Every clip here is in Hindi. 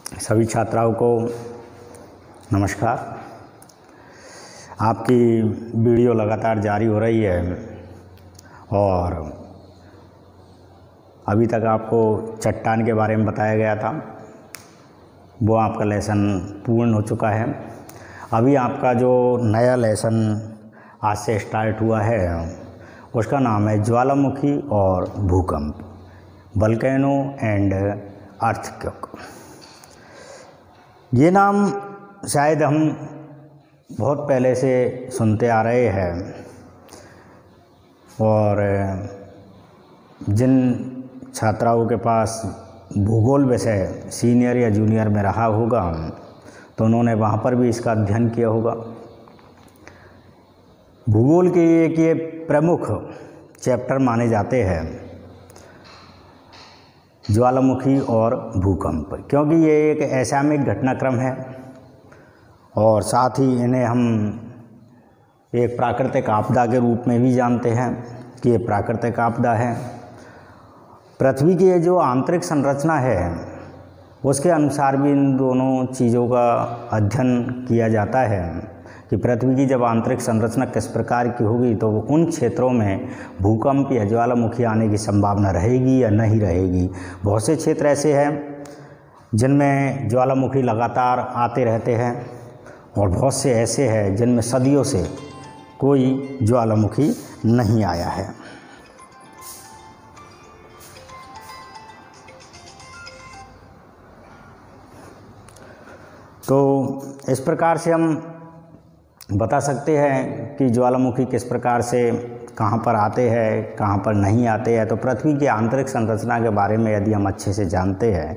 सभी छात्राओं को नमस्कार। आपकी वीडियो लगातार जारी हो रही है और अभी तक आपको चट्टान के बारे में बताया गया था, वो आपका लेसन पूर्ण हो चुका है। अभी आपका जो नया लेसन आज से स्टार्ट हुआ है उसका नाम है ज्वालामुखी और भूकंप, वोल्केनो एंड अर्थक्वेक। ये नाम शायद हम बहुत पहले से सुनते आ रहे हैं और जिन छात्राओं के पास भूगोल विषय सीनियर या जूनियर में रहा होगा तो उन्होंने वहाँ पर भी इसका अध्ययन किया होगा। भूगोल के एक ये प्रमुख चैप्टर माने जाते हैं ज्वालामुखी और भूकंप, क्योंकि ये एक असामयिक घटनाक्रम है और साथ ही इन्हें हम एक प्राकृतिक आपदा के रूप में भी जानते हैं कि ये प्राकृतिक आपदा है। पृथ्वी की जो आंतरिक संरचना है उसके अनुसार भी इन दोनों चीज़ों का अध्ययन किया जाता है कि पृथ्वी की जब आंतरिक संरचना किस प्रकार की होगी तो उन क्षेत्रों में भूकंप या ज्वालामुखी आने की संभावना रहेगी या नहीं रहेगी। बहुत से क्षेत्र ऐसे हैं जिनमें ज्वालामुखी लगातार आते रहते हैं और बहुत से ऐसे हैं जिनमें सदियों से कोई ज्वालामुखी नहीं आया है। तो इस प्रकार से हम बता सकते हैं कि ज्वालामुखी किस प्रकार से कहाँ पर आते हैं, कहाँ पर नहीं आते हैं। तो पृथ्वी की आंतरिक संरचना के बारे में यदि हम अच्छे से जानते हैं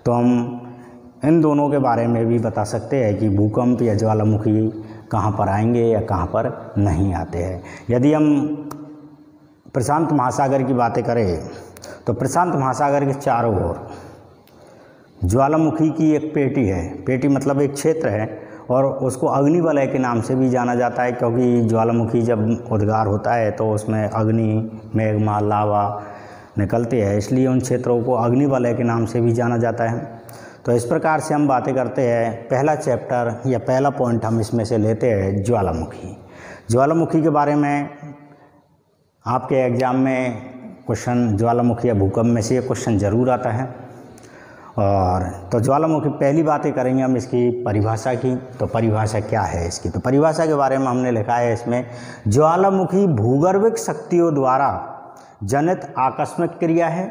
तो हम इन दोनों के बारे में भी बता सकते हैं कि भूकंप या ज्वालामुखी कहाँ पर आएंगे या कहाँ पर नहीं आते हैं। यदि हम प्रशांत महासागर की बातें करें तो प्रशांत महासागर के चारों ओर ज्वालामुखी की एक पेटी है। पेटी मतलब एक क्षेत्र है और उसको अग्निवलय के नाम से भी जाना जाता है, क्योंकि ज्वालामुखी जब उद्गार होता है तो उसमें अग्नि, मैग्मा, लावा निकलते हैं, इसलिए उन क्षेत्रों को अग्निवलय के नाम से भी जाना जाता है। तो इस प्रकार से हम बातें करते हैं। पहला चैप्टर या पहला पॉइंट हम इसमें से लेते हैं ज्वालामुखी। ज्वालामुखी के बारे में आपके एग्ज़ाम में क्वेश्चन ज्वालामुखी या भूकंप में से ये क्वेश्चन ज़रूर आता है। और तो ज्वालामुखी पहली बातें करेंगे हम इसकी परिभाषा की। तो परिभाषा क्या है इसकी? तो परिभाषा के बारे में हमने लिखा है इसमें, ज्वालामुखी भूगर्भिक शक्तियों द्वारा जनित आकस्मिक क्रिया है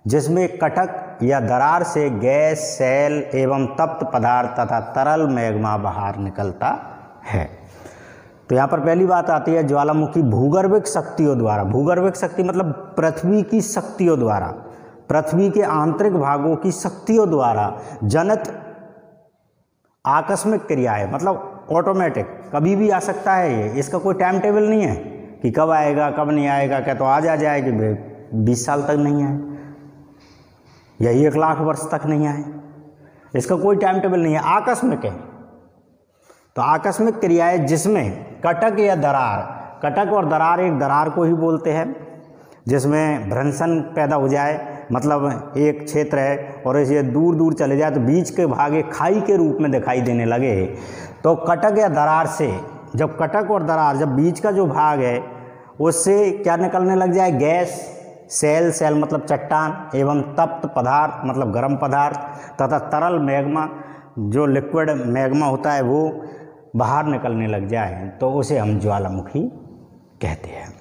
जिसमें कटक या दरार से गैस, सेल एवं तप्त पदार्थ तथा तरल मैग्मा बाहर निकलता है। तो यहाँ पर पहली बात आती है ज्वालामुखी भूगर्भिक शक्तियों द्वारा। भूगर्भिक शक्ति मतलब पृथ्वी की शक्तियों द्वारा, पृथ्वी के आंतरिक भागों की शक्तियों द्वारा जनित आकस्मिक क्रिया है, मतलब ऑटोमेटिक कभी भी आ सकता है। ये इसका कोई टाइम टेबल नहीं है कि कब आएगा कब नहीं आएगा, क्या तो आज आ जाएगी 20 साल तक नहीं आए या 1 लाख वर्ष तक नहीं आए, इसका कोई टाइम टेबल नहीं है, आकस्मिक है। तो आकस्मिक क्रिया है जिसमें कटक या दरार, कटक और दरार एक दरार को ही बोलते हैं, जिसमें भ्रंशन पैदा हो जाए, मतलब एक क्षेत्र है और इसे दूर दूर चले जाए तो बीच के भाग एक खाई के रूप में दिखाई देने लगे। तो कटक या दरार से जब कटक और दरार, जब बीच का जो भाग है उससे क्या निकलने लग जाए, गैस, सेल, सेल मतलब चट्टान एवं तप्त पदार्थ मतलब गर्म पदार्थ तथा तरल मैग्मा, जो लिक्विड मैग्मा होता है वो बाहर निकलने लग जाए तो उसे हम ज्वालामुखी कहते हैं।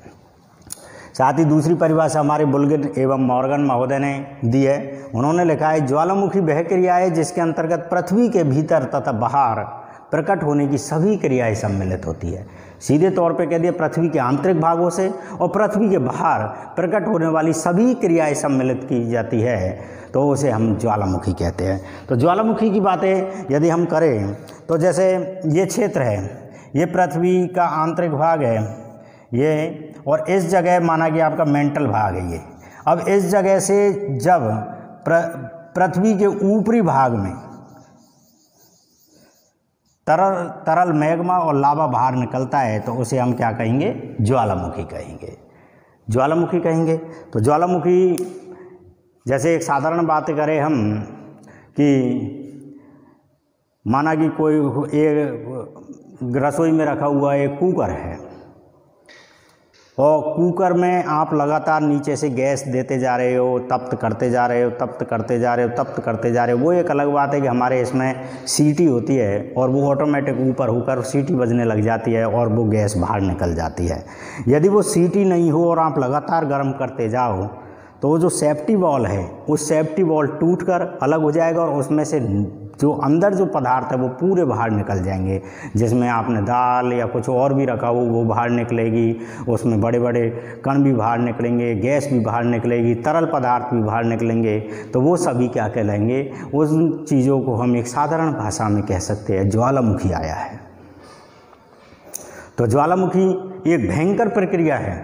साथ ही दूसरी परिभाषा हमारे बुल्गिन एवं मॉर्गन महोदय ने दी है। उन्होंने लिखा है ज्वालामुखी वह क्रिया है जिसके अंतर्गत पृथ्वी के भीतर तथा बाहर प्रकट होने की सभी क्रियाएं सम्मिलित होती है। सीधे तौर पे कह दिया पृथ्वी के आंतरिक भागों से और पृथ्वी के बाहर प्रकट होने वाली सभी क्रियाएं सम्मिलित की जाती है तो उसे हम ज्वालामुखी कहते हैं। तो ज्वालामुखी की बातें यदि हम करें तो जैसे ये क्षेत्र है, ये पृथ्वी का आंतरिक भाग है ये, और इस जगह माना कि आपका मेंटल भाग है ये। अब इस जगह से जब पृथ्वी के ऊपरी भाग में तरल मैग्मा और लावा बाहर निकलता है तो उसे हम क्या कहेंगे, ज्वालामुखी कहेंगे, ज्वालामुखी कहेंगे। तो ज्वालामुखी जैसे एक साधारण बात करें हम कि माना कि कोई एक रसोई में रखा हुआ एक कुकर है और कुकर में आप लगातार नीचे से गैस देते जा रहे हो, तप्त करते जा रहे हो, तप्त करते जा रहे हो, तप्त करते जा रहे हो। वो एक अलग बात है कि हमारे इसमें सीटी होती है और वो ऑटोमेटिक ऊपर होकर सीटी बजने लग जाती है और वो गैस बाहर निकल जाती है। यदि वो सीटी नहीं हो और आप लगातार गर्म करते जाओ तो वो जो सेफ्टी वॉल्व है उस सेफ्टी वॉल्व टूटकर अलग हो जाएगा और उसमें से जो अंदर जो पदार्थ है वो पूरे बाहर निकल जाएंगे। जिसमें आपने दाल या कुछ और भी रखा हो वो बाहर निकलेगी, उसमें बड़े बड़े कण भी बाहर निकलेंगे, गैस भी बाहर निकलेगी, तरल पदार्थ भी बाहर निकलेंगे। तो वो सभी क्या कहलाएंगे, उन चीज़ों को हम एक साधारण भाषा में कह सकते हैं ज्वालामुखी आया है। तो ज्वालामुखी एक भयंकर प्रक्रिया है।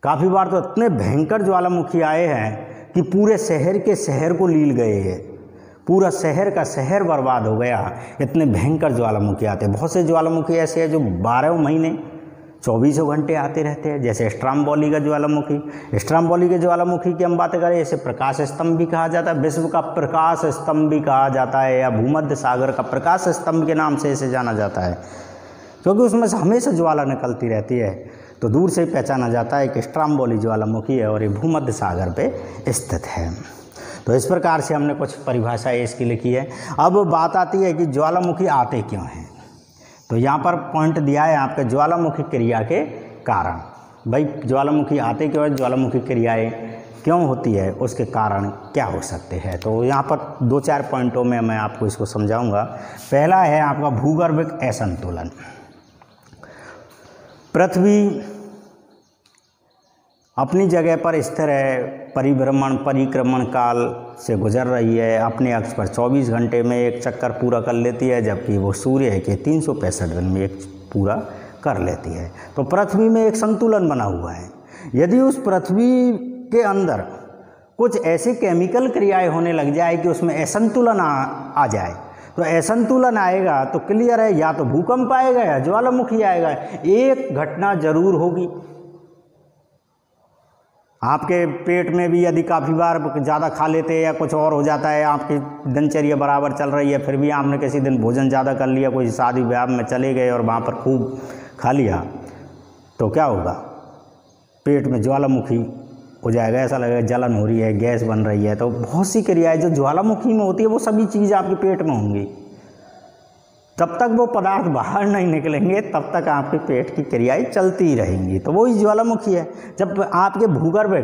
काफ़ी बार तो इतने भयंकर ज्वालामुखी आए हैं कि पूरे शहर के शहर को लील गए हैं, पूरा शहर का शहर बर्बाद हो गया। इतने भयंकर ज्वालामुखी आते हैं। बहुत से ज्वालामुखी ऐसे हैं जो 12 महीने 24 घंटे आते रहते हैं, जैसे स्ट्राम्बोली का ज्वालामुखी। स्ट्राम्बोली के ज्वालामुखी की हम बात करें, इसे प्रकाश स्तंभ भी कहा जाता है, विश्व का प्रकाश स्तंभ भी कहा जाता है, या भूमध्य सागर का प्रकाश स्तंभ के नाम से इसे जाना जाता है, क्योंकि उसमें से हमेशा ज्वाला निकलती रहती है। तो दूर से पहचाना जाता है कि स्ट्राम्बोली ज्वालामुखी है और ये भूमध्य सागर पे स्थित है। तो इस प्रकार से हमने कुछ परिभाषाएं इसकी लिखी है। अब बात आती है कि ज्वालामुखी आते क्यों हैं। तो यहाँ पर पॉइंट दिया है आपके ज्वालामुखी क्रिया के कारण। भाई ज्वालामुखी आते क्यों है, ज्वालामुखी क्रियाएं क्यों होती है, उसके कारण क्या हो सकते हैं। तो यहाँ पर 2-4 पॉइंटों में मैं आपको इसको समझाऊंगा। पहला है आपका भूगर्भिक असंतुलन। पृथ्वी अपनी जगह पर स्थिर है, परिक्रमण काल से गुजर रही है, अपने अक्ष पर 24 घंटे में एक चक्कर पूरा कर लेती है, जबकि वो सूर्य के 365 दिन में एक पूरा कर लेती है। तो पृथ्वी में एक संतुलन बना हुआ है। यदि उस पृथ्वी के अंदर कुछ ऐसी केमिकल क्रियाएं होने लग जाए कि उसमें असंतुलन आ जाए, तो असंतुलन आएगा तो क्लियर है, या तो भूकंप आएगा या ज्वालामुखी आएगा। एक घटना जरूर होगी। आपके पेट में भी यदि काफ़ी बार ज़्यादा खा लेते हैं या कुछ और हो जाता है, आपकी दिनचर्या बराबर चल रही है, फिर भी आपने किसी दिन भोजन ज़्यादा कर लिया, कोई शादी ब्याह में चले गए और वहाँ पर खूब खा लिया, तो क्या होगा, पेट में ज्वालामुखी हो जाएगा। ऐसा लगेगा जलन हो रही है, गैस बन रही है। तो बहुत सी क्रियाएं जो ज्वालामुखी में होती है वो सभी चीज़ आपके पेट में होंगी। जब तक वो पदार्थ बाहर नहीं निकलेंगे तब तक आपके पेट की क्रियाएं चलती रहेंगी। तो वही ज्वालामुखी है। जब आपके भूगर्भ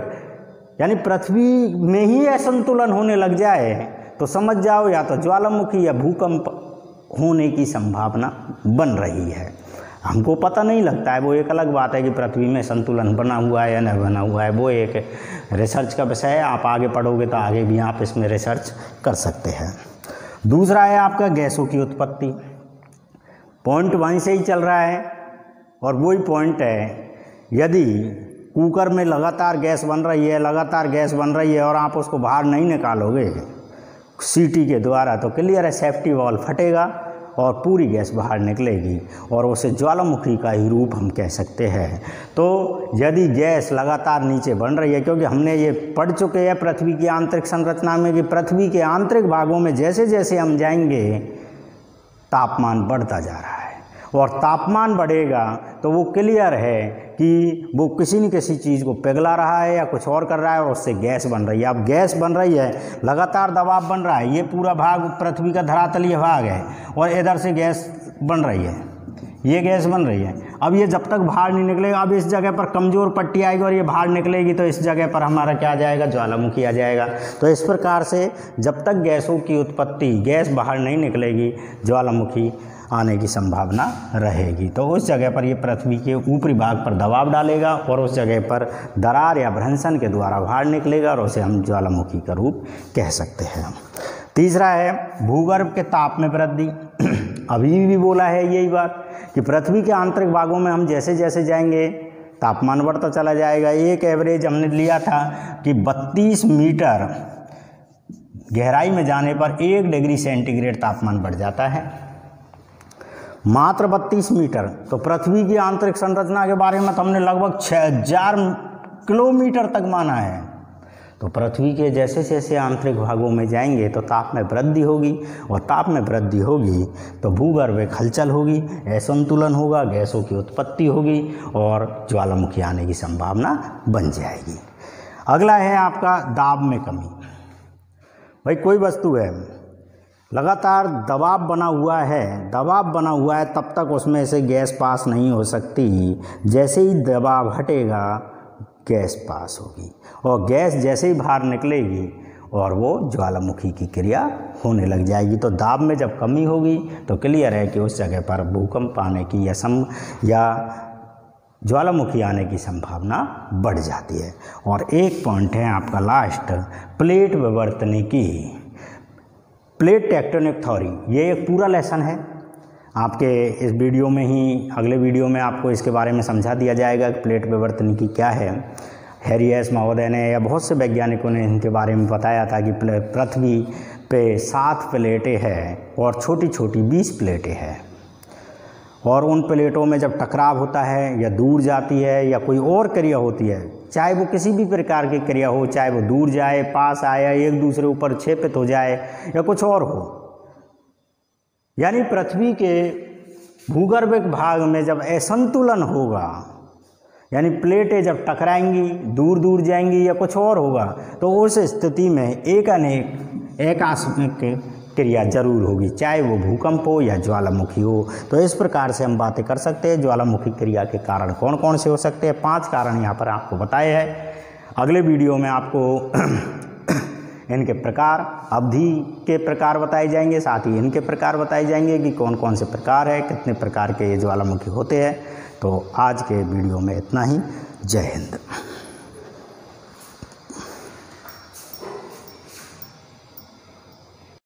यानी पृथ्वी में ही असंतुलन होने लग जाए तो समझ जाओ या तो ज्वालामुखी या भूकंप होने की संभावना बन रही है। हमको पता नहीं लगता है, वो एक अलग बात है कि पृथ्वी में संतुलन बना हुआ है या नहीं बना हुआ है, वो एक रिसर्च का विषय है। आप आगे पढ़ोगे तो आगे भी आप इसमें रिसर्च कर सकते हैं। दूसरा है आपका गैसों की उत्पत्ति। पॉइंट वहीं से ही चल रहा है और वही पॉइंट है, यदि कुकर में लगातार गैस बन रही है, लगातार गैस बन रही है और आप उसको बाहर नहीं निकालोगे सीटी के द्वारा, तो क्लियर है सेफ्टी वॉल्व फटेगा और पूरी गैस बाहर निकलेगी और उसे ज्वालामुखी का ही रूप हम कह सकते हैं। तो यदि गैस लगातार नीचे बन रही है, क्योंकि हमने ये पढ़ चुके हैं पृथ्वी की आंतरिक संरचना में कि पृथ्वी के आंतरिक भागों में जैसे जैसे हम जाएंगे तापमान बढ़ता जा रहा है और तापमान बढ़ेगा तो वो क्लियर है कि वो किसी न किसी चीज़ को पिघला रहा है या कुछ और कर रहा है और उससे गैस बन रही है। अब गैस बन रही है, लगातार दबाव बन रहा है, ये पूरा भाग पृथ्वी का धरातलीय भाग है और इधर से गैस बन रही है, ये गैस बन रही है। अब ये जब तक बाहर नहीं निकलेगा, अब इस जगह पर कमज़ोर पट्टी आएगी और ये बाहर निकलेगी तो इस जगह पर हमारा क्या आ जाएगा, ज्वालामुखी आ जाएगा। तो इस प्रकार से जब तक गैसों की उत्पत्ति, गैस बाहर नहीं निकलेगी, ज्वालामुखी आने की संभावना रहेगी। तो उस जगह पर ये पृथ्वी के ऊपरी भाग पर दबाव डालेगा और उस जगह पर दरार या भ्रंशन के द्वारा बाहर निकलेगा और उसे हम ज्वालामुखी का रूप कह सकते हैं। तीसरा है भूगर्भ के ताप में वृद्धि। अभी भी बोला है यही बात कि पृथ्वी के आंतरिक भागों में हम जैसे जैसे जाएंगे तापमान बढ़ता चला जाएगा। एक एवरेज हमने लिया था कि 32 मीटर गहराई में जाने पर 1 डिग्री सेंटीग्रेड तापमान बढ़ जाता है, मात्र 32 मीटर। तो पृथ्वी की आंतरिक संरचना के बारे में तो हमने लगभग 6000 किलोमीटर तक माना है। तो पृथ्वी के जैसे जैसे आंतरिक भागों में जाएंगे तो ताप में वृद्धि होगी, और ताप में वृद्धि होगी तो भूगर्भ में हलचल होगी, असंतुलन होगा, गैसों की उत्पत्ति होगी और ज्वालामुखी आने की संभावना बन जाएगी। अगला है आपका दाब में कमी। भाई कोई वस्तु है, लगातार दबाव बना हुआ है, तब तक उसमें से गैस पास नहीं हो सकती। जैसे ही दबाव हटेगा गैस पास होगी, और गैस जैसे ही बाहर निकलेगी और वो ज्वालामुखी की क्रिया होने लग जाएगी। तो दाब में जब कमी होगी तो क्लियर है कि उस जगह पर भूकंप आने की या ज्वालामुखी आने की संभावना बढ़ जाती है। और एक पॉइंट है आपका लास्ट, प्लेट विवर्तनिकी, प्लेट टेक्टोनिक थ्योरी। ये एक पूरा लेसन है आपके इस वीडियो में ही, अगले वीडियो में आपको इसके बारे में समझा दिया जाएगा कि प्लेट विवर्तनिकी क्या है। हैरी एस महोदय ने या बहुत से वैज्ञानिकों ने इनके बारे में बताया था कि पृथ्वी पे 7 प्लेटें हैं और छोटी छोटी 20 प्लेटें हैं, और उन प्लेटों में जब टकराव होता है या दूर जाती है या कोई और क्रिया होती है, चाहे वो किसी भी प्रकार की क्रिया हो, चाहे वो दूर जाए, पास आए, एक दूसरे ऊपर क्षेपित हो जाए या कुछ और हो, यानी पृथ्वी के भूगर्भिक भाग में जब असंतुलन होगा, यानी प्लेटें जब टकराएंगी, दूर दूर जाएंगी या कुछ और होगा, तो उस स्थिति में एक आकस्मिक क्रिया जरूर होगी, चाहे वो भूकंप हो या ज्वालामुखी हो। तो इस प्रकार से हम बातें कर सकते हैं ज्वालामुखी क्रिया के कारण कौन कौन से हो सकते हैं। 5 कारण यहाँ पर आपको बताए हैं। अगले वीडियो में आपको इनके प्रकार, अवधि के प्रकार बताए जाएंगे, साथ ही इनके प्रकार बताए जाएंगे कि कौन कौन से प्रकार है, कितने प्रकार के ये ज्वालामुखी होते हैं। तो आज के वीडियो में इतना ही। जय हिंद।